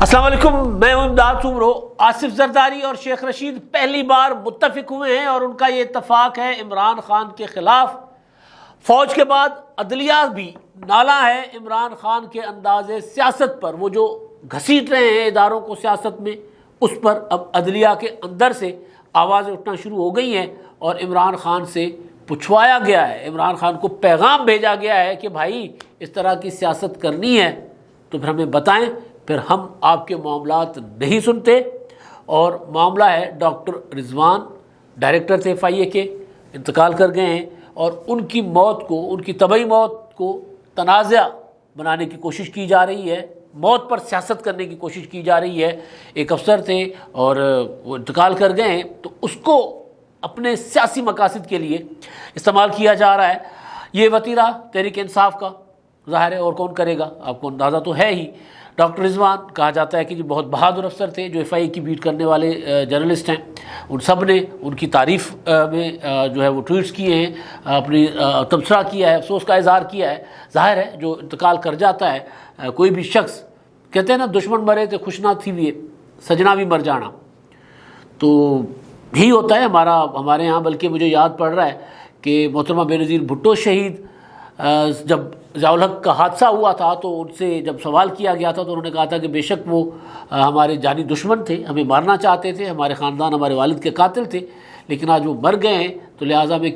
السلام علیکم، میں ہوں امداد سومرو۔ آصف زرداری اور شیخ رشید پہلی بار متفق ہوئے ہیں اور ان کا یہ اتفاق ہے عمران خان کے خلاف۔ فوج کے بعد عدلیہ بھی نالا ہے عمران خان کے انداز سیاست پر، وہ جو گھسیٹ رہے ہیں اداروں کو سیاست میں، اس پر اب عدلیہ کے اندر سے آوازیں اٹھنا شروع ہو گئی ہیں اور عمران خان سے پوچھوایا گیا ہے، عمران خان کو پیغام بھیجا گیا ہے کہ بھائی اس طرح کی سیاست کرنی ہے تو پھر ہمیں بتائیں، پھر ہم آپ کے معاملات نہیں سنتے۔ اور معاملہ ہے ڈاکٹر رضوان، ڈائریکٹر تھے FIA کے، انتقال کر گئے ہیں، اور ان کی موت کو، ان کی طبعی موت کو تنازع بنانے کی کوشش کی جا رہی ہے، موت پر سیاست کرنے کی کوشش کی جا رہی ہے۔ ایک افسر تھے اور وہ انتقال کر گئے ہیں تو اس کو اپنے سیاسی مقاصد کے لیے استعمال کیا جا رہا ہے۔ یہ وتیرہ تحریک انصاف کا ظاہر ہے، اور کون کرے گا، آپ کو اندازہ تو ہے ہی۔ ڈاکٹر رضوان کہا جاتا ہے کہ بہت بہادر افسر تھے، جو FIA کی بیٹ کرنے والے جرنلسٹ ہیں، ان سب نے ان کی تعریف میں جو ہے وہ ٹویٹس کیے ہیں، اپنی تبصرہ کیا ہے، افسوس کا اظہار کیا ہے۔ ظاہر ہے جو انتقال کر جاتا ہے کوئی بھی شخص، کہتے ہیں نا دشمن مرے تو خوش نہ تھی بھی سجنا بھی مر جانا، تو یہی ہوتا ہے ہمارے یہاں۔ بلکہ مجھے یاد پڑ رہا ہے کہ محترمہ بے نظیر بھٹو شہید، جب ضیاء الحق کا حادثہ ہوا تھا تو ان سے جب سوال کیا گیا تھا تو انہوں نے کہا تھا کہ بے شک وہ ہمارے جانی دشمن تھے، ہمیں مارنا چاہتے تھے، ہمارے خاندان ہمارے والد کے قاتل تھے، لیکن آج وہ مر گئے ہیں تو لہٰذا میں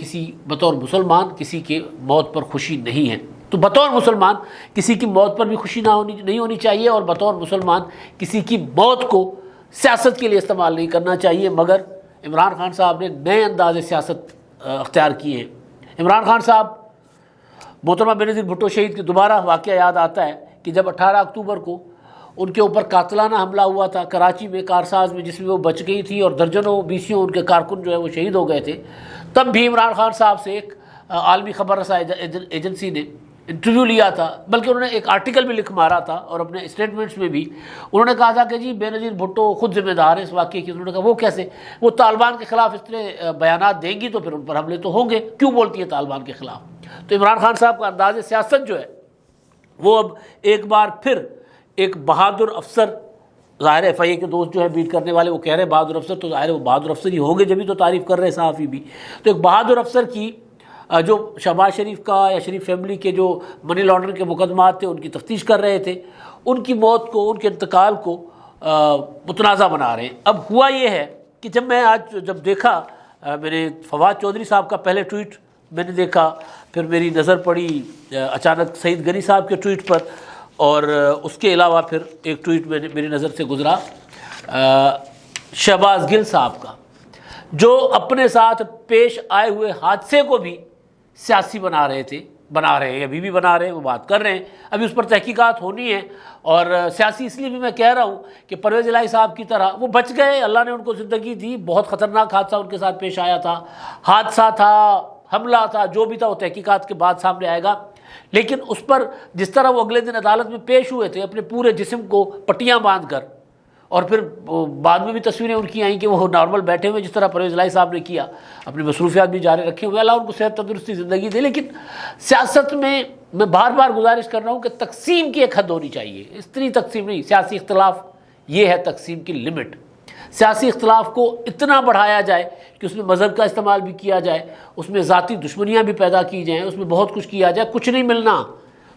بطور مسلمان کسی کے موت پر خوشی نہیں ہے۔ تو بطور مسلمان کسی کی موت پر بھی خوشی نہیں ہونی چاہیے، اور بطور مسلمان کسی کی موت کو سیاست کے لیے استعمال نہیں کرنا چاہیے۔ مگر عمران خان صاحب نے نئے انداز سیاست اختیار کیے ہیں۔ عمران خان صاحب، محترمہ بے نظیر بھٹو شہید کے دوبارہ واقعہ یاد آتا ہے کہ جب 18 اکتوبر کو ان کے اوپر قاتلانہ حملہ ہوا تھا کراچی میں کارساز میں، جس میں وہ بچ گئی تھی اور درجنوں بیسیوں ان کے کارکن جو ہے وہ شہید ہو گئے تھے، تب بھی عمران خان صاحب سے ایک عالمی خبر رساں ایجنسی نے انٹرویو لیا تھا، بلکہ انہوں نے ایک آرٹیکل بھی لکھ مارا تھا، اور اپنے اسٹیٹمنٹس میں بھی انہوں نے کہا تھا کہ جی بے نظیر بھٹو خود ذمہ دار ہے اس واقعے کی۔ انہوں نے کہا وہ کیسے، وہ طالبان کے خلاف اس طرح بیانات دیں گی تو پھر ان پر حملے تو ہوں گے، کیوں بولتی ہے طالبان کے خلاف۔ تو عمران خان صاحب کا انداز سیاست جو ہے وہ اب ایک بار پھر ایک بہادر افسر، ظاہر ہے FIA کے دوست جو ہے بیٹ کرنے والے وہ کہہ رہے بہادر افسر، تو ظاہر ہے وہ بہادر افسر ہی ہوں گے جبھی تو تعریف کر رہے صحافی بھی۔ تو ایک بہادر افسر کی جو شہباز شریف کا یا شریف فیملی کے جو منی لانڈرنگ کے مقدمات تھے ان کی تفتیش کر رہے تھے، ان کی موت کو، ان کے انتقال کو متنازع بنا رہے ہیں۔ اب ہوا یہ ہے کہ جب میں آج دیکھا، میں نے فواد چودھری صاحب کا پہلے ٹویٹ میں نے دیکھا، پھر میری نظر پڑی اچانک سعید غنی صاحب کے ٹویٹ پر، اور اس کے علاوہ پھر ایک ٹویٹ میری نظر سے گزرا شہباز گل صاحب کا، جو اپنے ساتھ پیش آئے ہوئے حادثے کو بھی سیاسی بنا رہے ہیں، ابھی بھی بنا رہے ہیں، وہ بات کر رہے ہیں، ابھی اس پر تحقیقات ہونی ہے۔ اور سیاسی اس لیے بھی میں کہہ رہا ہوں کہ پرویز الہی صاحب کی طرح وہ بچ گئے، اللہ نے ان کو زندگی دی، بہت خطرناک حادثہ ان کے ساتھ پیش آیا تھا، حادثہ تھا، حملہ تھا، جو بھی تھا وہ تحقیقات کے بعد سامنے آئے گا۔ لیکن اس پر جس طرح وہ اگلے دن عدالت میں پیش ہوئے تھے اپنے پورے جسم کو پٹیاں باندھ کر، اور پھر بعد میں بھی تصویریں ان کی آئیں کہ وہ نارمل بیٹھے ہوئے، جس طرح پرویز الہی صاحب نے کیا، اپنی مصروفیات بھی جاری رکھے ہوئے، اللہ ان کو صحت تندرستی زندگی دے۔ لیکن سیاست میں بار بار گزارش کر رہا ہوں کہ تقسیم کی ایک حد ہونی چاہیے، اس طرح تقسیم نہیں۔ سیاسی اختلاف یہ ہے تقسیم کی لمٹ۔ سیاسی اختلاف کو اتنا بڑھایا جائے کہ اس میں مذہب کا استعمال بھی کیا جائے، اس میں ذاتی دشمنیاں بھی پیدا کی جائیں، اس میں بہت کچھ کیا جائے، کچھ نہیں ملنا۔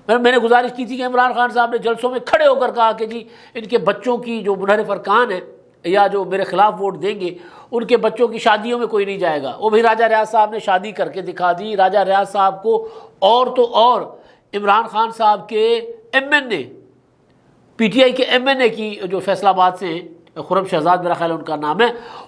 میں نے گزارش کی تھی کہ عمران خان صاحب نے جلسوں میں کھڑے ہو کر کہا کہ جی ان کے بچوں کی جو منحرف ارکان ہیں یا جو میرے خلاف ووٹ دیں گے ان کے بچوں کی شادیوں میں کوئی نہیں جائے گا۔ وہ بھی راجہ ریاض صاحب نے شادی کر کے دکھا دی۔ راجہ ریاض صاحب کو اور تو اور عمران خان صاحب کے MNA، PTI کے MNA کی جو فیصل آباد سے ہیں، خرم شہزاد میرا خیال ہے ان کا نام ہے،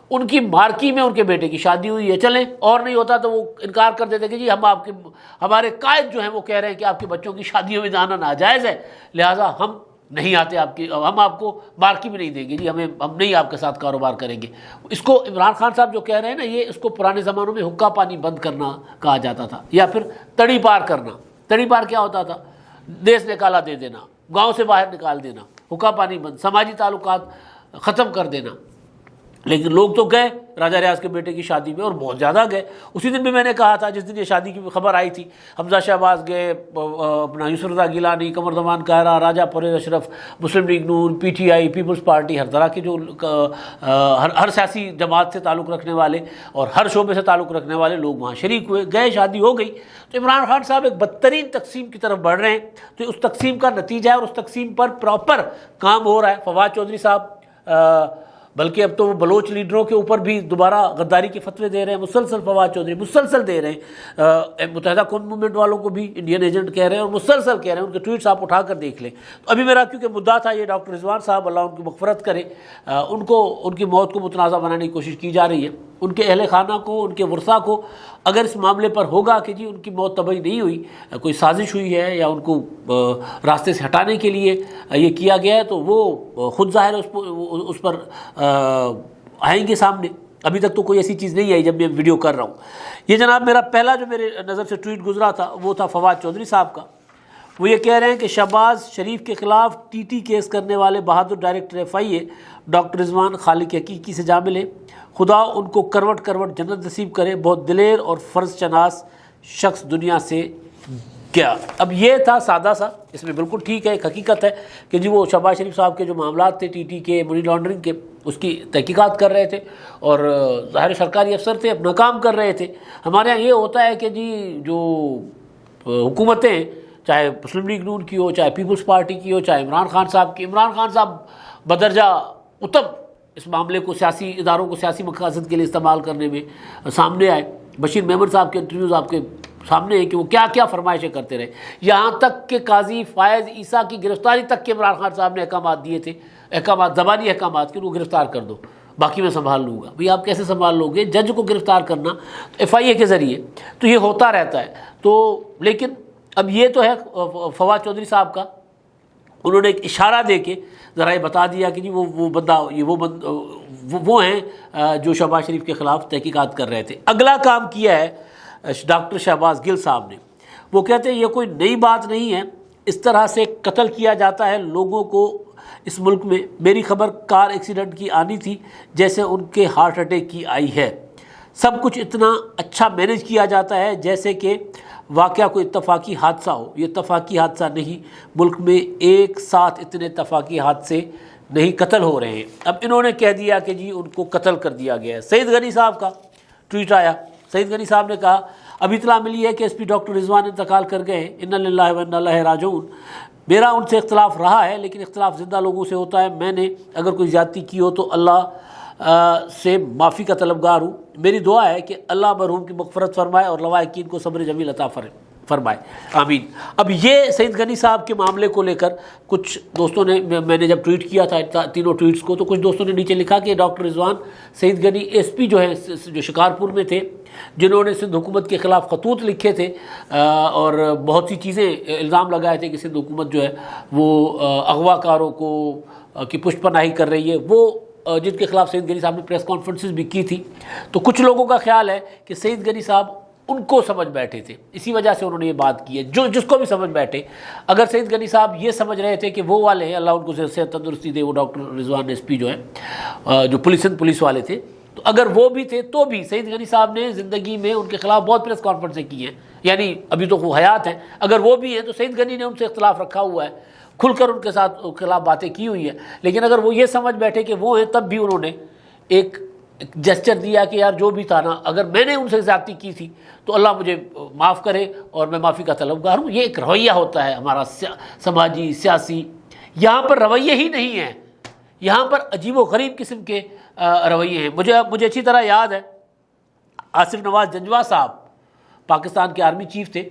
ان کی مارکی میں ان کے بیٹے کی شادی ہوئی ہے۔ چلیں اور نہیں ہوتا تو وہ انکار کر دیتے کہ جی ہمارے قائد جو ہیں وہ کہہ رہے ہیں کہ آپ کے بچوں کی شادیوں میں جانا ناجائز ہے، لہٰذا ہم نہیں آتے ہم آپ کو مارکی میں نہیں دیں گے، جی ہم نہیں آپ کے ساتھ کاروبار کریں گے۔ اس کو عمران خان صاحب جو کہہ رہے ہیں نا، یہ اس کو پرانے زمانوں میں حقہ پانی بند کرنا کہا جاتا تھا، یا پھر تڑی پار کرنا۔ تڑی پار کیا ہوتا تھا؟ دیس نکالا دے دینا، گاؤں سے باہر نکال دینا، حقہ پانی بند، سماجی تعلقات ختم کر دینا۔ لیکن لوگ تو گئے راجہ ریاض کے بیٹے کی شادی میں، اور بہت زیادہ گئے۔ اسی دن بھی میں نے کہا تھا، جس دن یہ شادی کی خبر آئی تھی، حمزہ شہباز گئے، اپنا یوسف رضا Gilani, Qamar Zaman Kaira, Raja Pervez Ashraf, Muslim League Noon, P T I, Peoples Party, ہر طرح کے جو ہر سیاسی جماعت سے تعلق رکھنے والے اور ہر شعبے سے تعلق رکھنے والے لوگ وہاں شریک ہوئے، گئے، شادی ہو گئی۔ تو عمران خان صاحب ایک بدترین تقسیم کی طرف بڑھ رہے ہیں، تو اس تقسیم کا نتیجہ ہے اور اس تقسیم پر پراپر کام ہو رہا ہے۔ فواد چودھری صاحب بلکہ اب تو وہ بلوچ لیڈروں کے اوپر بھی دوبارہ غداری کے فتوے دے رہے ہیں، مسلسل فواد چودھری مسلسل دے رہے ہیں، متحدہ قوم موومنٹ والوں کو بھی انڈین ایجنٹ کہہ رہے ہیں اور مسلسل کہہ رہے ہیں، ان کے ٹویٹس آپ اٹھا کر دیکھ لیں۔ تو ابھی میرا کیونکہ مدعا تھا یہ ڈاکٹر رضوان صاحب، اللہ ان کی مغفرت کرے، ان کی موت کو متنازع بنانے کی کوشش کی جا رہی ہے، ان کے اہل خانہ کو، ان کے ورثاء کو اگر اس معاملے پر ہوگا کہ جی ان کی موت طبعی نہیں ہوئی، کوئی سازش ہوئی ہے یا ان کو راستے سے ہٹانے کے لیے یہ کیا گیا ہے، تو وہ خود ظاہر اس پر آئیں گے سامنے۔ ابھی تک تو کوئی ایسی چیز نہیں آئی جب میں ویڈیو کر رہا ہوں۔ یہ جناب میرا پہلا جو میرے نظر سے ٹویٹ گزرا تھا وہ تھا فواد چودھری صاحب کا۔ وہ یہ کہہ رہے ہیں کہ شہباز شریف کے خلاف ٹی ٹی کیس کرنے والے بہادر ڈائریکٹر FIA ڈاکٹر رضوان خالق حقیقی سے جا ملے، خدا ان کو کروٹ کروٹ جنت نصیب کرے، بہت دلیر اور فرض شناس شخص دنیا سے کیا۔ اب یہ تھا سادہ سا، اس میں بالکل ٹھیک ہے، ایک حقیقت ہے کہ جی وہ شہباز شریف صاحب کے جو معاملات تھے ٹی کے، منی لانڈرنگ کے، اس کی تحقیقات کر رہے تھے اور ظاہر سرکاری افسر تھے، اپنا کام کر رہے تھے۔ ہمارے یہاں یہ ہوتا ہے کہ جی جو حکومتیں، چاہے مسلم لیگ نون کی ہو، چاہے پیپلز پارٹی کی ہو، چاہے عمران خان صاحب کی، عمران خان صاحب بدرجہ اتم اس معاملے کو سیاسی اداروں کو سیاسی مقاصد کے لیے استعمال کرنے میں سامنے آئے۔ بشیر میمن صاحب کے انٹرویوز آپ کے سامنے ہیں کہ وہ کیا کیا فرمائشیں کرتے رہے، یہاں تک کہ قاضی فائز عیسیٰ کی گرفتاری تک کے عمران خان صاحب نے احکامات دیے تھے، احکامات، زبانی احکامات کہ وہ گرفتار کر دو، باقی میں سنبھال لوں گا۔ بھئی آپ کیسے سنبھال لو گے؟ جج کو گرفتار کرنا FIA کے ذریعے، تو یہ ہوتا رہتا ہے۔ تو لیکن اب یہ تو ہے فواد چودھری صاحب کا، انہوں نے ایک اشارہ دے کے ذرا یہ بتا دیا کہ جی وہ بندہ، یہ وہ ہیں جو شہباز شریف کے خلاف تحقیقات کر رہے تھے۔ اگلا کام کیا ہے ڈاکٹر شہباز گل صاحب نے، وہ کہتے ہیں یہ کوئی نئی بات نہیں ہے، اس طرح سے قتل کیا جاتا ہے لوگوں کو اس ملک میں۔ میری خبر کار ایکسیڈنٹ کی آنی تھی جیسے ان کے ہارٹ اٹیک کی آئی ہے، سب کچھ اتنا اچھا مینیج کیا جاتا ہے جیسے کہ واقعہ کوئی اتفاقی حادثہ ہو۔ یہ اتفاقی حادثہ نہیں، ملک میں ایک ساتھ اتنے اتفاقی حادثے نہیں قتل ہو رہے ہیں۔ اب انہوں نے کہہ دیا کہ جی ان کو قتل کر دیا گیا ہے۔ سعید غنی صاحب کا ٹویٹ آیا، سعید غنی صاحب نے کہا اب اطلاع ملی ہے کہ SP ڈاکٹر رضوان انتقال کر گئے، انا للہ و انا الیہ راجعون۔ میرا ان سے اختلاف رہا ہے لیکن اختلاف زندہ لوگوں سے ہوتا ہے، میں نے اگر کوئی زیادتی کی ہو تو اللہ سے معافی کا طلبگار ہوں۔ میری دعا ہے کہ اللہ مرحوم کی مغفرت فرمائے اور لواحقین کو صبر جمیل عطا فرمائے، آمین۔ اب یہ سعید غنی صاحب کے معاملے کو لے کر کچھ دوستوں نے، میں نے جب ٹویٹ کیا تھا تینوں ٹویٹس کو، تو کچھ دوستوں نے نیچے لکھا کہ ڈاکٹر رضوان سعید غنی SP جو ہیں جو شکارپور میں تھے، جنہوں نے سندھ حکومت کے خلاف خطوط لکھے تھے اور بہت سی چیزیں الزام لگائے تھے کہ سندھ حکومت جو ہے وہ اغوا کاروں کو کی پشت پناہی کر رہی ہے، وہ جن کے خلاف سعید غنی صاحب نے پریس کانفرنسز بھی کی تھی۔ تو کچھ لوگوں کا خیال ہے کہ سعید غنی صاحب ان کو سمجھ بیٹھے تھے، اسی وجہ سے انہوں نے یہ بات کی ہے، جس کو بھی سمجھ بیٹھے۔ اگر سعید غنی صاحب یہ سمجھ رہے تھے کہ وہ والے ہیں، اللہ ان کو صحت تندرستی دے، وہ ڈاکٹر رضوان SP جو ہے جو پولیس والے تھے، تو اگر وہ بھی تھے تو بھی سعید غنی صاحب نے زندگی میں ان کے خلاف بہت پریس کانفرنسیں کی ہیں، یعنی ابھی تو وہ حیات ہیں، اگر وہ بھی ہیں تو سعید غنی نے ان سے اختلاف رکھا ہوا ہے، کھل کر ان کے ساتھ خلاف باتیں کی ہوئی ہیں۔ لیکن اگر وہ یہ سمجھ بیٹھے کہ وہ ہیں، تب بھی انہوں نے ایک جسچر دیا کہ یار جو بھی تھا نا، اگر میں نے ان سے زیادتی کی تھی تو اللہ مجھے معاف کرے اور میں معافی کا طلبگار ہوں۔ یہ ایک رویہ ہوتا ہے ہمارا سماجی سیاسی، یہاں پر رویے ہی نہیں ہیں، یہاں پر عجیب و غریب قسم کے رویے ہیں۔ مجھے اچھی طرح یاد ہے آصف نواز جنجوا صاحب پاکستان کے آرمی چیف تھے،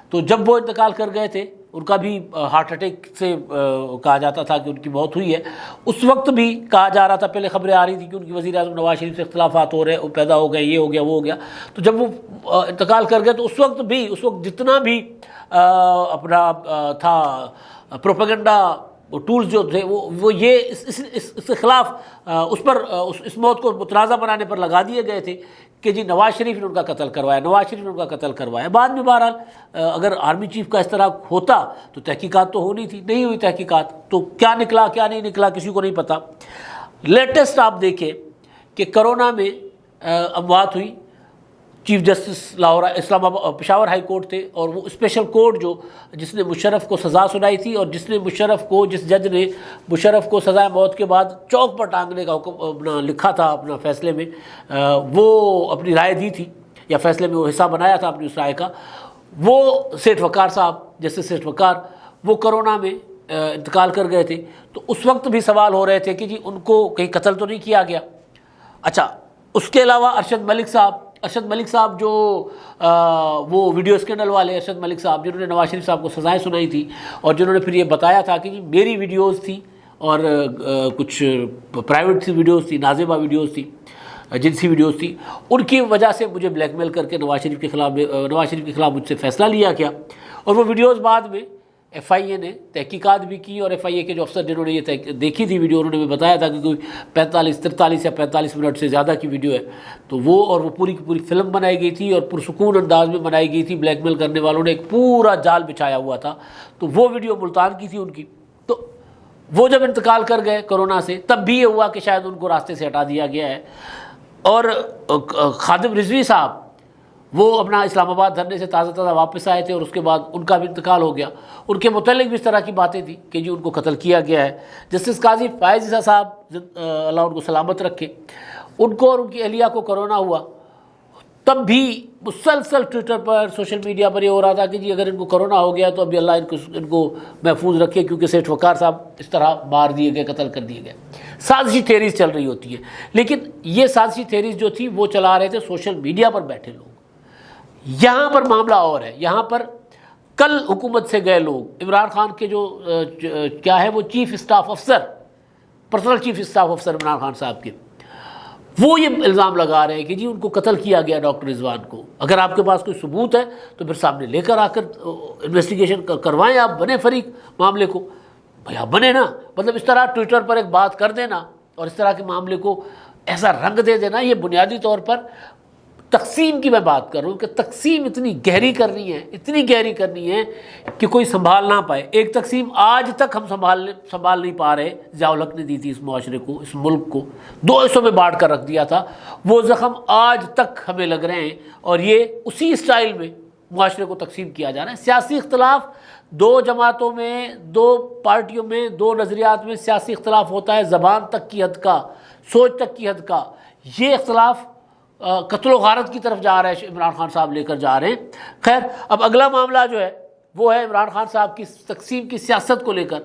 تو جب وہ انتقال کر گئے تھے، ان کا بھی ہارٹ اٹیک سے کہا جاتا تھا کہ ان کی موت ہوئی ہے۔ اس وقت بھی کہا جا رہا تھا، پہلے خبریں آ رہی تھی کہ ان کی وزیر اعظم نواز شریف سے اختلافات ہو رہے، پیدا ہو گئے، یہ ہو گیا وہ ہو گیا۔ تو جب وہ انتقال کر گئے تو اس وقت جتنا بھی اپنا تھا پروپیگنڈا ٹولز جو تھے وہ یہ اس کے خلاف اس موت کو متنازع بنانے پر لگا دیے گئے تھے کہ جی نواز شریف نے ان کا قتل کروایا، نواز شریف نے ان کا قتل کروایا۔ بعد میں بہرحال اگر آرمی چیف کا اس طرح ہوتا تو تحقیقات تو ہونی تھی، نہیں ہوئی تحقیقات، تو کیا نکلا کیا نہیں نکلا کسی کو نہیں پتہ۔ لیٹسٹ آپ دیکھیں کہ کرونا میں اموات ہوئی. چیف جسٹس لاہور اسلام آباد پشاور ہائی کورٹ تھے، اور وہ اسپیشل کورٹ جس نے مشرف کو سزا سنائی تھی، اور جس جج نے مشرف کو سزائے موت کے بعد چوک پر ٹانگنے کا حکم اپنا لکھا تھا اپنا فیصلے میں، وہ اپنی رائے دی تھی یا فیصلے میں وہ حصہ بنایا تھا اپنی اس رائے کا، وہ سیٹھ وقار صاحب، جسٹس سیٹھ وقار، وہ کرونا میں انتقال کر گئے تھے. تو اس وقت بھی سوال ہو رہے تھے کہ جی ان کو کہیں قتل تو نہیں کیا گیا. اچھا، اس کے علاوہ ارشد ملک صاحب جو وہ ویڈیو اسکینڈل والے ارشد ملک صاحب، جنہوں نے نواز شریف صاحب کو سزائیں سنائی تھی، اور جنہوں نے پھر یہ بتایا تھا کہ جی میری ویڈیوز تھی اور کچھ پرائیویٹ سی ویڈیوز تھی، نازیبہ ویڈیوز تھی، جنسی ویڈیوز تھی، ان کی وجہ سے مجھے بلیک میل کر کے نواز شریف کے خلاف مجھ سے فیصلہ لیا گیا. اور وہ ویڈیوز بعد میں ایف آئی اے نے تحقیقات بھی کی، اور ایف آئی اے کے جو افسر جنہوں نے یہ دیکھی تھی ویڈیو، انہوں نے بھی بتایا تھا کہ کوئی 43 یا 45 منٹ سے زیادہ کی ویڈیو ہے. تو وہ پوری کی پوری فلم بنائی گئی تھی اور پرسکون انداز میں بنائی گئی تھی. بلیک میل کرنے والوں نے ایک پورا جال بچھایا ہوا تھا. تو وہ ویڈیو ملتان کی تھی ان کی. تو وہ جب انتقال کر گئے کرونا سے، تب بھی یہ ہوا کہ شاید ان کو راستے سے ہٹا دیا گیا ہے. اور خادم رضوی صاحب، وہ اپنا اسلام آباد دھرنے سے تازہ واپس آئے تھے، اور اس کے بعد ان کا بھی انتقال ہو گیا. ان کے متعلق بھی اس طرح کی باتیں تھیں کہ جی ان کو قتل کیا گیا ہے. جسٹس قاضی فائز عیسیٰ صاحب، اللہ ان کو سلامت رکھے، ان کو اور ان کی اہلیہ کو کرونا ہوا، تب بھی مسلسل ٹویٹر پر، سوشل میڈیا پر یہ ہو رہا تھا کہ جی اگر ان کو کرونا ہو گیا تو ابھی اللہ ان کو محفوظ رکھے، کیونکہ سیٹھ وقار صاحب اس طرح مار دیے گئے، قتل کر دیے گئے. سازشی تھیریز چل رہی ہوتی ہے، لیکن یہ سازشی تھیریز جو تھی وہ چلا رہے تھے سوشل میڈیا پر بیٹھے لوگ. یہاں پر معاملہ اور ہے. یہاں پر کل حکومت سے گئے لوگ، عمران خان کے جو کیا ہے وہ چیف اسٹاف افسر، پرسنل چیف اسٹاف افسر عمران خان صاحب کے، وہ یہ الزام لگا رہے ہیں کہ جی ان کو قتل کیا گیا ڈاکٹر رضوان کو. اگر آپ کے پاس کوئی ثبوت ہے تو پھر سامنے لے کر آ کر انویسٹیگیشن کروائیں، آپ بنے فریق معاملے کو. بھائی آپ بنے نا، مطلب اس طرح ٹویٹر پر ایک بات کر دینا اور اس طرح کے معاملے کو ایسا رنگ دے دینا، یہ بنیادی طور پر تقسیم کی میں بات کر رہا ہوں کہ تقسیم اتنی گہری کرنی ہے کہ کوئی سنبھال نہ پائے. ایک تقسیم آج تک ہم سنبھال نہیں پا رہے. ضیاء الحق نے دی تھی اس معاشرے کو، اس ملک کو 2 حصوں میں بانٹ کر رکھ دیا تھا. وہ زخم آج تک ہمیں لگ رہے ہیں، اور یہ اسی اسٹائل میں معاشرے کو تقسیم کیا جا رہا ہے. سیاسی اختلاف 2 جماعتوں میں، 2 پارٹیوں میں، 2 نظریات میں سیاسی اختلاف ہوتا ہے، زبان تک کی حد کا، سوچ تک کی حد کا. یہ اختلاف قتل و غارت کی طرف جا رہا ہے، عمران خان صاحب لے کر جا رہے ہیں. خیر، اب اگلا معاملہ جو ہے وہ ہے عمران خان صاحب کی تقسیم کی سیاست کو لے کر.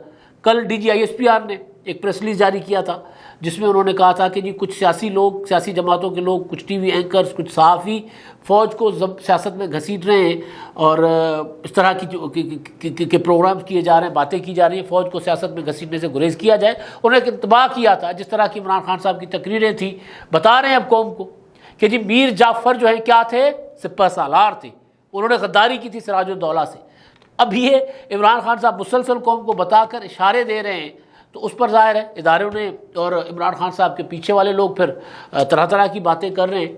کل ڈی جی ISPR نے ایک پریس ریلیز جاری کیا تھا، جس میں انہوں نے کہا تھا کہ جی کچھ سیاسی جماعتوں کے لوگ، کچھ ٹی وی اینکرز، کچھ صحافی فوج کو سیاست میں گھسیٹ رہے ہیں، اور اس طرح کی پروگرام کیے جا رہے ہیں، باتیں کی جا رہی ہیں فوج کو سیاست میں گھسیٹنے سے گریز کیا جائے. انہوں نے ایک انتباہ کیا تھا، جس طرح کی عمران خان صاحب کی تقریریں تھیں، بتا رہے ہیں اب قوم کو کہ جی میر جعفر جو ہیں کیا تھے، سپہ سالار تھے، انہوں نے غداری کی تھی سراج الدولہ سے. اب یہ عمران خان صاحب مسلسل قوم کو بتا کر اشارے دے رہے ہیں، تو اس پر ظاہر ہے اداروں نے اور عمران خان صاحب کے پیچھے والے لوگ پھر طرح کی باتیں کر رہے ہیں.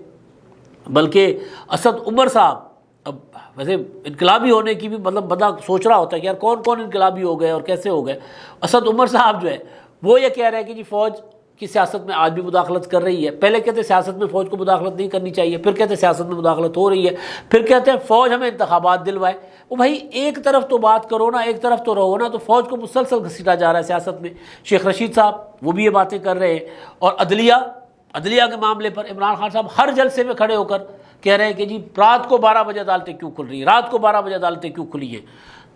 بلکہ اسد عمر صاحب، اب ویسے انقلابی ہونے کی بھی مطلب بندہ سوچ رہا ہوتا ہے کہ یار کون انقلابی ہو گئے اور کیسے ہو گئے. اسد عمر صاحب جو ہے وہ یہ کہہ رہے ہیں کہ جی فوج کی سیاست میں آج بھی مداخلت کر رہی ہے. پہلے کہتے سیاست میں فوج کو مداخلت نہیں کرنی چاہیے، پھر کہتے سیاست میں مداخلت ہو رہی ہے، پھر کہتے ہیں فوج ہمیں انتخابات دلوائے. وہ بھائی ایک طرف تو بات کرو نا، ایک طرف تو رہو نا. تو فوج کو مسلسل گھسیٹا جا رہا ہے سیاست میں. شیخ رشید صاحب وہ بھی یہ باتیں کر رہے ہیں. اور عدلیہ کے معاملے پر عمران خان صاحب ہر جلسے میں کھڑے ہو کر کہہ رہے ہیں کہ جی رات کو 12 بجے عدالتیں کیوں کھل رہی ہیں، رات کو 12 بجے عدالتیں کیوں کھلی ہیں.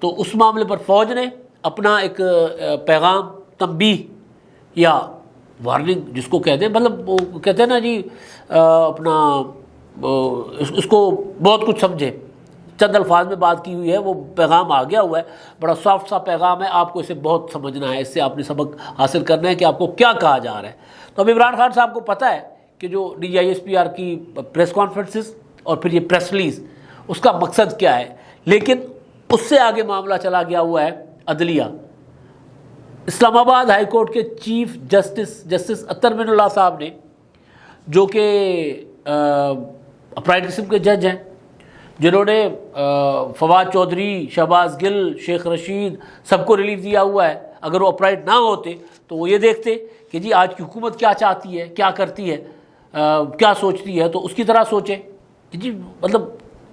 تو اس معاملے پر فوج نے اپنا ایک پیغام، تنبیہ یا وارننگ جس کو کہتے ہیں، مطلب وہ کہتے ہیں نا جی اپنا اس کو بہت کچھ سمجھے، چند الفاظ میں بات کی ہوئی ہے، وہ پیغام آ گیا ہوا ہے. بڑا سافٹ سا پیغام ہے، آپ کو اسے بہت سمجھنا ہے، اس سے آپ نے سبق حاصل کرنا ہے کہ آپ کو کیا کہا جا رہا ہے. تو اب عمران خان صاحب کو پتہ ہے کہ جو DGISPR کی پریس کانفرنسز اور پھر یہ پریس ریلیز، اس کا مقصد کیا ہے. لیکن اس سے آگے معاملہ چلا گیا ہوا ہے عدلیہ. اسلام آباد ہائی کورٹ کے چیف جسٹس اطہر من اللہ صاحب نے، جو کہ اپرائٹ قسم کے جج ہیں، جنہوں نے فواد چودھری، شہباز گل، شیخ رشید سب کو ریلیف دیا ہوا ہے. اگر وہ اپرائٹ نہ ہوتے تو وہ یہ دیکھتے کہ جی آج کی حکومت کیا چاہتی ہے، کیا کرتی ہے. کیا سوچتی ہے تو اس کی طرح سوچے. جی مطلب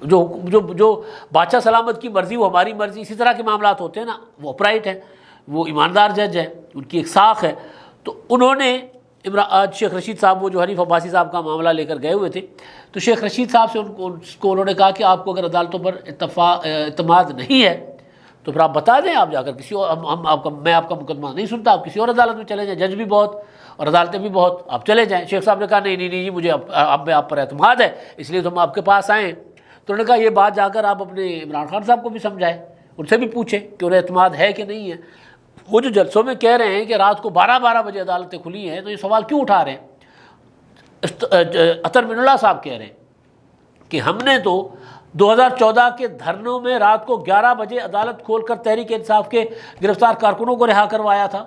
جو بادشاہ سلامت کی مرضی وہ ہماری مرضی، اسی طرح کے معاملات ہوتے ہیں نا. وہ اپرائٹ ہیں، وہ ایماندار جج ہیں، ان کی ایک ساکھ ہے. تو انہوں نے آج شیخ رشید صاحب، وہ جو حنیف عباسی صاحب کا معاملہ لے کر گئے ہوئے تھے، تو شیخ رشید صاحب سے انہوں نے کہا کہ آپ کو اگر عدالتوں پر اعتماد نہیں ہے تو پھر آپ بتا دیں، آپ جا کر کسی اور، میں آپ کا مقدمہ نہیں سنتا، آپ کسی اور عدالت میں چلے جائیں، جج بھی بہت اور عدالتیں بھی بہت، آپ چلے جائیں. شیخ صاحب نے کہا نہیں جی، مجھے آپ پر اعتماد ہے، اس لیے تو ہم آپ کے پاس آئیں. تو انہوں نے کہا یہ بات جا کر آپ اپنے عمران خان صاحب کو بھی سمجھائیں، ان سے بھی پوچھیں کہ انہیں اعتماد ہے کہ نہیں ہے. وہ جو جلسوں میں کہہ رہے ہیں کہ رات کو 12 بجے عدالتیں کھلی ہیں، تو یہ سوال کیوں اٹھا رہے ہیں؟ اطہر من اللہ صاحب کہہ رہے ہیں کہ ہم نے تو 2014 کے دھرنوں میں رات کو 11 بجے عدالت کھول کر تحریک انصاف کے گرفتار کارکنوں کو رہا کروایا تھا.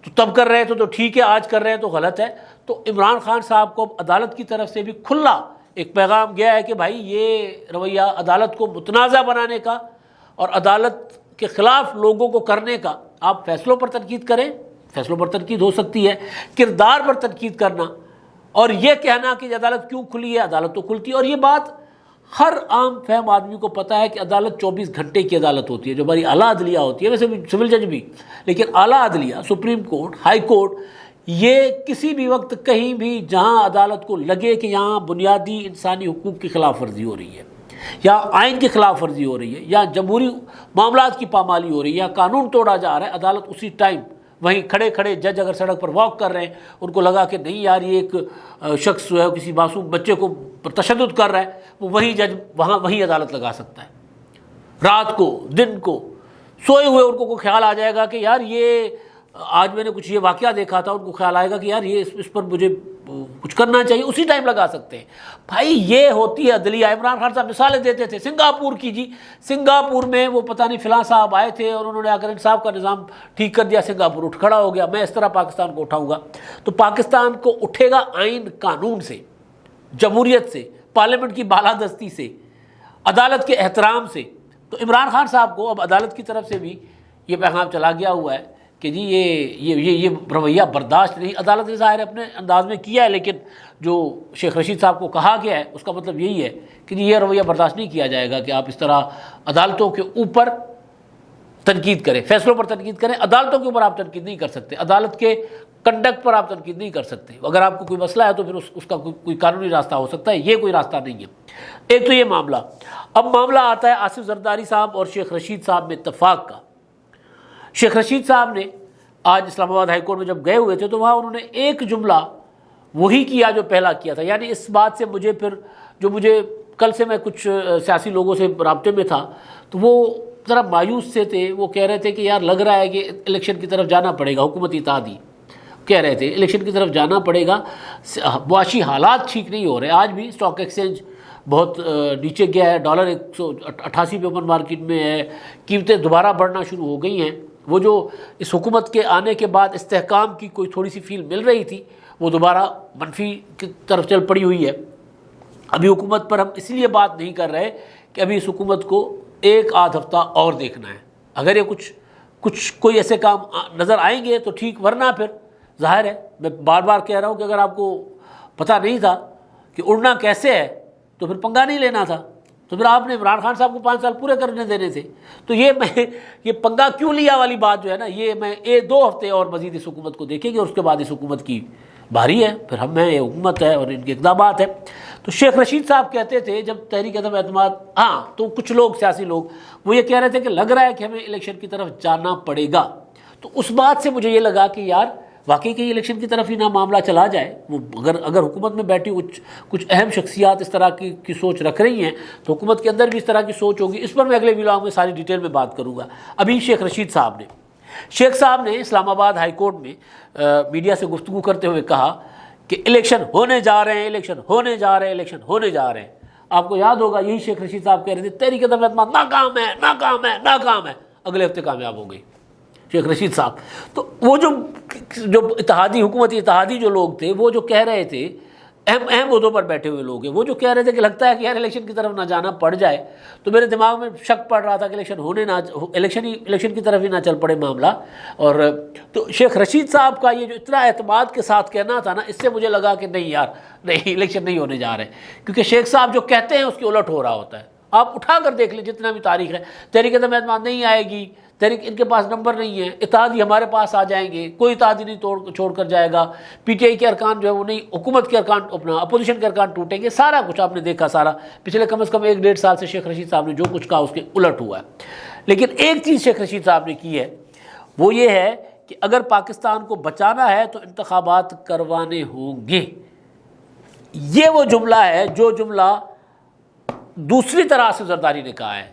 تو تب کر رہے تھے تو ٹھیک ہے، آج کر رہے ہیں تو غلط ہے. تو عمران خان صاحب کو عدالت کی طرف سے بھی کھلا ایک پیغام گیا ہے کہ بھائی یہ رویہ عدالت کو متنازع بنانے کا اور عدالت کے خلاف لوگوں کو کرنے کا، آپ فیصلوں پر تنقید کریں، فیصلوں پر تنقید ہو سکتی ہے، کردار پر تنقید کرنا اور یہ کہنا کہ عدالت کیوں کھلی ہے، عدالت تو کھلتی ہے. اور یہ بات ہر عام فہم آدمی کو پتہ ہے کہ عدالت 24 گھنٹے کی عدالت ہوتی ہے، جو ہماری اعلیٰ عدلیہ ہوتی ہے، ویسے بھی سول جج بھی، لیکن اعلیٰ عدلیہ، سپریم کورٹ، ہائی کورٹ، یہ کسی بھی وقت کہیں بھی جہاں عدالت کو لگے کہ یہاں بنیادی انسانی حقوق کی خلاف ورزی ہو رہی ہے یا آئین کی خلاف ورزی ہو رہی ہے یا جمہوری معاملات کی پامالی ہو رہی ہے یا قانون توڑا جا رہا ہے، عدالت اسی ٹائم وہیں کھڑے جج اگر سڑک پر واک کر رہے ہیں، ان کو لگا کہ نہیں یار یہ ایک شخص جو ہے کسی معصوم بچے کو تشدد کر رہا ہے، وہ وہیں جج وہیں عدالت لگا سکتا ہے. رات کو، دن کو، سوئے ہوئے ان کو کوئی خیال آ جائے گا کہ یار یہ آج میں نے کچھ یہ واقعہ دیکھا تھا، ان کو خیال آئے گا کہ یار یہ اس پر مجھے کچھ کرنا چاہیے، اسی ٹائم لگا سکتے ہیں. بھائی یہ ہوتی ہے عدلیہ. عمران خان صاحب مثالیں دیتے تھے سنگاپور کی. جی سنگاپور میں وہ پتہ نہیں فلاں صاحب آئے تھے اور انہوں نے آ کر انصاف کا نظام ٹھیک کر دیا، سنگاپور اٹھ کھڑا ہو گیا. میں اس طرح پاکستان کو اٹھاؤں گا تو پاکستان کو اٹھے گا آئین قانون سے، جمہوریت سے، پارلیمنٹ کی بالادستی سے، عدالت کے احترام سے. تو عمران خان صاحب کو اب عدالت کی طرف سے بھی یہ پیغام چلا گیا ہوا ہے کہ جی یہ رویہ برداشت نہیں. عدالت نے ظاہر اپنے انداز میں کیا ہے، لیکن جو شیخ رشید صاحب کو کہا گیا ہے اس کا مطلب یہی ہے کہ یہ رویہ برداشت نہیں کیا جائے گا کہ آپ اس طرح عدالتوں کے اوپر تنقید کریں، فیصلوں پر تنقید کریں. عدالتوں کے اوپر آپ تنقید نہیں کر سکتے، عدالت کے کنڈکٹ پر آپ تنقید نہیں کر سکتے. اگر آپ کو کوئی مسئلہ ہے تو پھر اس کا کوئی قانونی راستہ ہو سکتا ہے، یہ کوئی راستہ نہیں ہے. ایک تو یہ معاملہ. اب معاملہ آتا ہے آصف زرداری صاحب اور شیخ رشید صاحب میں اتفاق کا. شیخ رشید صاحب نے آج اسلام آباد ہائی کورٹ میں جب گئے ہوئے تھے تو وہاں انہوں نے ایک جملہ وہی کیا جو پہلا کیا تھا. یعنی اس بات سے مجھے کل سے میں کچھ سیاسی لوگوں سے رابطے میں تھا تو وہ ذرا مایوس سے تھے. وہ کہہ رہے تھے کہ یار لگ رہا ہے کہ الیکشن کی طرف جانا پڑے گا. حکومتی اتحادی کہہ رہے تھے الیکشن کی طرف جانا پڑے گا، معاشی حالات ٹھیک نہیں ہو رہے. آج بھی اسٹاک ایکسچینج بہت نیچے گیا ہے، ڈالر 188 پہ اوپن مارکیٹ میں ہے، قیمتیں دوبارہ بڑھنا شروع ہو گئی ہیں. وہ جو اس حکومت کے آنے کے بعد استحکام کی کوئی تھوڑی سی فیل مل رہی تھی وہ دوبارہ منفی کی طرف چل پڑی ہوئی ہے. ابھی حکومت پر ہم اس لیے بات نہیں کر رہے کہ ابھی اس حکومت کو ایک آدھ ہفتہ اور دیکھنا ہے. اگر یہ کچھ کوئی ایسے کام نظر آئیں گے تو ٹھیک، ورنہ پھر ظاہر ہے میں بار بار کہہ رہا ہوں کہ اگر آپ کو پتہ نہیں تھا کہ اڑنا کیسے ہے تو پھر پنگا نہیں لینا تھا، تو پھر آپ نے عمران خان صاحب کو 5 سال پورے کرنے دینے تھے. تو یہ پنگا کیوں لیا والی بات جو ہے نا، یہ میں 2 ہفتے اور مزید اس حکومت کو دیکھیں گے اور اس کے بعد اس حکومت کی بھاری ہے، پھر ہم ہیں، یہ حکومت ہے اور ان کے اقدامات ہیں. تو شیخ رشید صاحب کہتے تھے جب تحریک عدم اعتماد، تو کچھ لوگ، سیاسی لوگ، وہ یہ کہہ رہے تھے کہ لگ رہا ہے کہ ہمیں الیکشن کی طرف جانا پڑے گا. تو اس بات سے مجھے یہ لگا کہ یار واقعی کہ الیکشن کی طرف ہی نہ معاملہ چلا جائے. وہ اگر حکومت میں بیٹھی کچھ اہم شخصیات اس طرح کی سوچ رکھ رہی ہیں تو حکومت کے اندر بھی اس طرح کی سوچ ہوگی. اس پر میں اگلے ویلاگ میں ساری ڈیٹیل میں بات کروں گا. ابھی شیخ رشید صاحب نے اسلام آباد ہائی کورٹ میں میڈیا سے گفتگو کرتے ہوئے کہا کہ الیکشن ہونے جا رہے ہیں. آپ کو یاد ہوگا یہی شیخ رشید صاحب کہہ رہے تھے تحریک عدم اعتماد ناکام ہے. اگلے ہفتے کامیاب ہو گئی شیخ رشید صاحب. تو وہ جو اتحادی، حکومتی اتحادی جو لوگ تھے وہ جو کہہ رہے تھے اہم عہدوں پر بیٹھے ہوئے لوگ ہیں، وہ جو کہہ رہے تھے کہ لگتا ہے کہ یار الیکشن کی طرف نہ جانا پڑ جائے، تو میرے دماغ میں شک پڑ رہا تھا کہ الیکشن کی طرف ہی نہ چل پڑے معاملہ۔ اور تو شیخ رشید صاحب کا یہ جو اتنا اعتماد کے ساتھ کہنا تھا نا، اس سے مجھے لگا کہ نہیں یار، نہیں، الیکشن نہیں ہونے جا رہے، کیونکہ شیخ صاحب جو کہتے ہیں اس کے الٹ ہو رہا ہوتا ہے۔ آپ اٹھا کر دیکھ لیں جتنا بھی تاریخ ہے، تحریک اعتماد نہیں آئے گی، تحریک ان کے پاس نمبر نہیں ہے، اتحادی ہمارے پاس آ جائیں گے، کوئی اتحادی نہیں چھوڑ کر جائے گا، پی ٹی آئی کے ارکان جو ہے وہ نہیں، حکومت کے ارکان، اپنا اپوزیشن کے ارکان ٹوٹیں گے، سارا کچھ آپ نے دیکھا، سارا پچھلے کم از کم 1-1.5 سال سے شیخ رشید صاحب نے جو کچھ کہا اس کے الٹ ہوا ہے۔ لیکن ایک چیز شیخ رشید صاحب نے کی ہے، وہ یہ ہے کہ اگر پاکستان کو بچانا ہے تو انتخابات کروانے ہوں گے۔ یہ وہ جملہ ہے جو جملہ دوسری طرح آصف زرداری نے کہا ہے،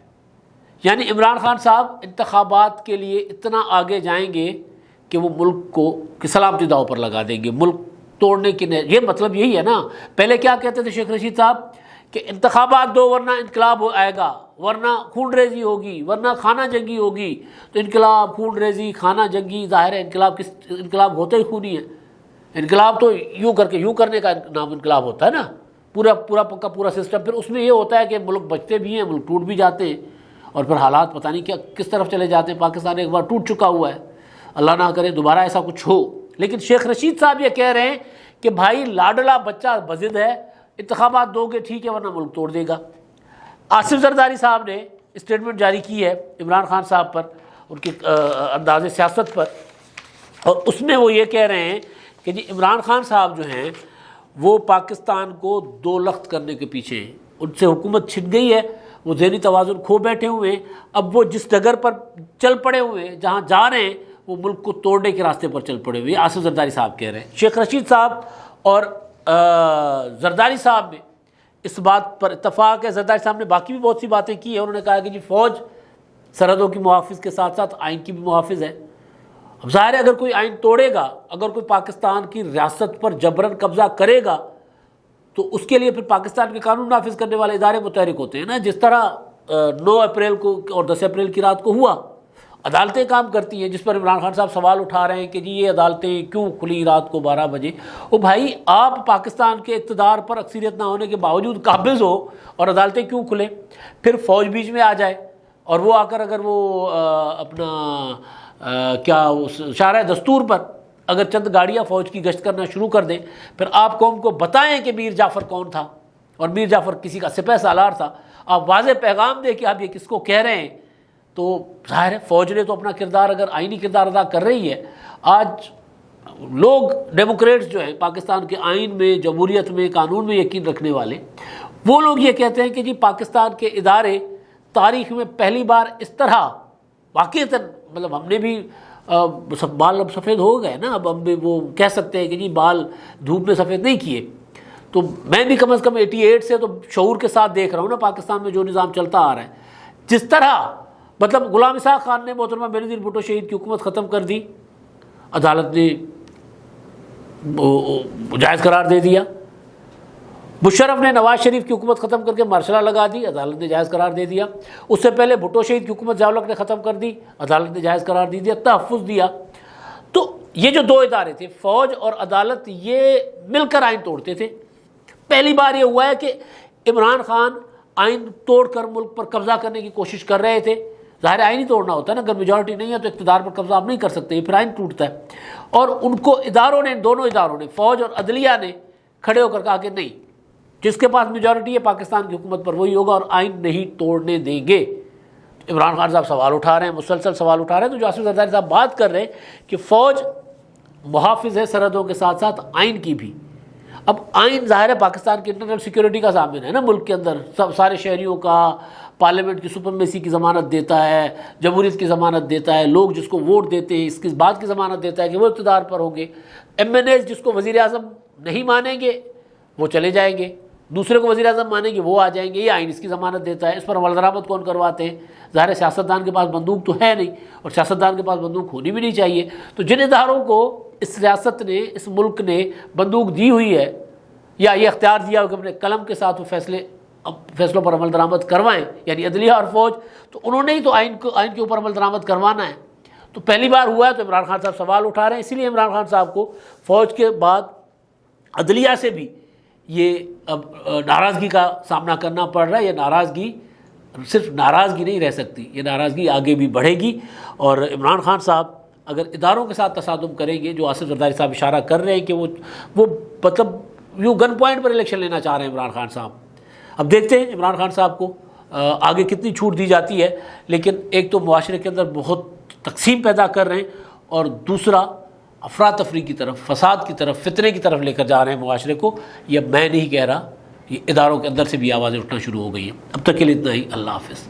یعنی عمران خان صاحب انتخابات کے لیے اتنا آگے جائیں گے کہ وہ ملک کو سلامتی داؤ پر لگا دیں گے، ملک توڑنے کی یہ مطلب یہی ہے نا۔ پہلے کیا کہتے تھے شیخ رشید صاحب کہ انتخابات دو ورنہ انقلاب آئے گا، ورنہ خون ریزی ہوگی، ورنہ خانہ جنگی ہوگی۔ تو انقلاب، خون ریزی، خانہ جنگی، ظاہر ہے انقلاب ہوتا ہی خونی ہے۔ انقلاب تو یوں کر کے یوں کرنے کا نام انقلاب ہوتا ہے نا، پورا سسٹم۔ پھر اس میں یہ ہوتا ہے کہ ملک بچتے بھی ہیں، ملک ٹوٹ بھی جاتے ہیں، اور پھر حالات پتہ نہیں کیا کس طرف چلے جاتے ہیں۔ پاکستان ایک بار ٹوٹ چکا ہوا ہے، اللہ نہ کرے دوبارہ ایسا کچھ ہو۔ لیکن شیخ رشید صاحب یہ کہہ رہے ہیں کہ بھائی لاڈلا بچہ بضد ہے، انتخابات دو گے ٹھیک ہے ورنہ ملک توڑ دے گا۔ آصف زرداری صاحب نے اسٹیٹمنٹ جاری کی ہے عمران خان صاحب پر، ان کی انداز سیاست پر، اور اس میں وہ یہ کہہ رہے ہیں کہ جی عمران خان صاحب جو ہیں وہ پاکستان کو دو لخت کرنے کے پیچھے ہیں، ان سے حکومت چھن گئی ہے، وہ ذہنی توازن کھو بیٹھے ہوئے ہیں، اب وہ جس ڈگر پر چل پڑے ہوئے ہیں، جہاں جا رہے ہیں وہ ملک کو توڑنے کے راستے پر چل پڑے ہوئے ہیں۔ آصف زرداری صاحب کہہ رہے ہیں۔ شیخ رشید صاحب اور زرداری صاحب میں اس بات پر اتفاق ہے۔ زرداری صاحب نے باقی بھی بہت سی باتیں کی ہیں، انہوں نے کہا کہ جی فوج سرحدوں کی محافظ کے ساتھ ساتھ آئین کی بھی محافظ ہے۔ اب ظاہر ہے اگر کوئی آئین توڑے گا، اگر کوئی پاکستان کی ریاست پر جبراً قبضہ کرے گا، تو اس کے لیے پھر پاکستان کے قانون نافذ کرنے والے ادارے متحرک ہوتے ہیں نا، جس طرح 9 اپریل کو اور 10 اپریل کی رات کو ہوا۔ عدالتیں کام کرتی ہیں، جس پر عمران خان صاحب سوال اٹھا رہے ہیں کہ جی یہ عدالتیں کیوں کھلی رات کو 12 بجے۔ او بھائی آپ پاکستان کے اقتدار پر اکثریت نہ ہونے کے باوجود قابض ہو اور عدالتیں کیوں کھلیں؟ پھر فوج بیچ میں آ جائے اور وہ آ کر اگر وہ اپنا کیا شارع دستور پر اگر چند گاڑیاں فوج کی گشت کرنا شروع کر دیں، پھر آپ قوم کو بتائیں کہ میر جعفر کون تھا، اور میر جعفر کسی کا سپہ سالار تھا، آپ واضح پیغام دیں کہ آپ یہ کس کو کہہ رہے ہیں، تو ظاہر ہے فوج نے تو اپنا کردار اگر آئینی کردار ادا کر رہی ہے۔ آج لوگ ڈیموکریٹس جو ہیں پاکستان کے آئین میں، جمہوریت میں، قانون میں یقین رکھنے والے، وہ لوگ یہ کہتے ہیں کہ جی پاکستان کے ادارے تاریخ میں پہلی بار اس طرح واقعتاً، مطلب ہم نے بھی بال اب سفید ہو گئے نا، اب ہم بھی وہ کہہ سکتے ہیں کہ جی بال دھوپ میں سفید نہیں کیے، تو میں بھی کم از کم 88 سے تو شعور کے ساتھ دیکھ رہا ہوں نا پاکستان میں جو نظام چلتا آ رہا ہے، جس طرح مطلب غلام اسحاق خان نے محترمہ بینظیر بھٹو شہید کی حکومت ختم کر دی، عدالت نے جائز قرار دے دیا۔ مشرف نے نواز شریف کی حکومت ختم کر کے مارشلہ لگا دی، عدالت نے جائز قرار دے دیا۔ اس سے پہلے بھٹو شہید کی حکومت ضیاء الحق نے ختم کر دی، عدالت نے جائز قرار دے دیا، تحفظ دیا۔ تو یہ جو دو ادارے تھے، فوج اور عدالت، یہ مل کر آئین توڑتے تھے۔ پہلی بار یہ ہوا ہے کہ عمران خان آئین توڑ کر ملک پر قبضہ کرنے کی کوشش کر رہے تھے۔ ظاہر آئین ہی توڑنا ہوتا ہے نا، اگر میجورٹی نہیں ہے تو اقتدار پر قبضہ آپ نہیں کر سکتے، پھر آئین ٹوٹتا ہے۔ اور ان کو اداروں نے، دونوں اداروں نے، فوج اور عدلیہ نے کھڑے ہو کر کہا کہ نہیں، جس کے پاس میجورٹی ہے پاکستان کی حکومت پر وہی ہوگا اور آئین نہیں توڑنے دیں گے۔ عمران خان صاحب سوال اٹھا رہے ہیں، مسلسل سوال اٹھا رہے ہیں، تو جو آصف زرداری صاحب بات کر رہے ہیں کہ فوج محافظ ہے سرحدوں کے ساتھ ساتھ آئین کی بھی۔ اب آئین ظاہر ہے پاکستان کی انٹرنل سیکیورٹی کا ضامن ہے نا، ملک کے اندر سارے شہریوں کا، پارلیمنٹ کی سپرمیسی کی ضمانت دیتا ہے، جمہوریت کی ضمانت دیتا ہے، لوگ جس کو ووٹ دیتے ہیں اس کی بات کی ضمانت دیتا ہے کہ وہ اقتدار پر ہوں گے۔ ایم این ایز جس کو وزیر اعظم نہیں مانیں گے وہ چلے جائیں گے، دوسرے کو وزیر اعظم مانیں گے وہ آ جائیں گے، یہ آئین اس کی ضمانت دیتا ہے۔ اس پر عمل درآمد کون کرواتے ہیں؟ ظاہر سیاستدان کے پاس بندوق تو ہے نہیں، اور سیاستدان کے پاس بندوق ہونی بھی نہیں چاہیے۔ تو جن اداروں کو اس ریاست نے، اس ملک نے بندوق دی ہوئی ہے یا یہ اختیار دیا ہو کہ اپنے قلم کے ساتھ وہ فیصلوں پر عمل درآمد کروائیں، یعنی عدلیہ اور فوج، تو انہوں نے ہی تو آئین کے اوپر عمل درآمد کروانا ہے۔ تو پہلی بار ہوا ہے تو عمران خان صاحب سوال اٹھا رہے ہیں، اسی لیے عمران خان صاحب کو فوج کے بعد عدلیہ سے بھی یہ اب ناراضگی کا سامنا کرنا پڑ رہا ہے. یہ ناراضگی صرف ناراضگی نہیں رہ سکتی، یہ ناراضگی آگے بھی بڑھے گی. اور عمران خان صاحب اگر اداروں کے ساتھ تصادم کریں گے، جو آصف زرداری صاحب اشارہ کر رہے ہیں کہ وہ مطلب یوں گن پوائنٹ پر الیکشن لینا چاہ رہے ہیں عمران خان صاحب. اب دیکھتے ہیں عمران خان صاحب کو آگے کتنی چھوٹ دی جاتی ہے. لیکن ایک تو معاشرے کے اندر بہت تقسیم پیدا کر رہے ہیں، اور دوسرا افراتفری کی طرف، فساد کی طرف، فتنے کی طرف لے کر جا رہے ہیں معاشرے کو. یہ میں نہیں کہہ رہا، یہ اداروں کے اندر سے بھی آوازیں اٹھنا شروع ہو گئی ہیں. اب تک کے لیے اتنا ہی. اللہ حافظ.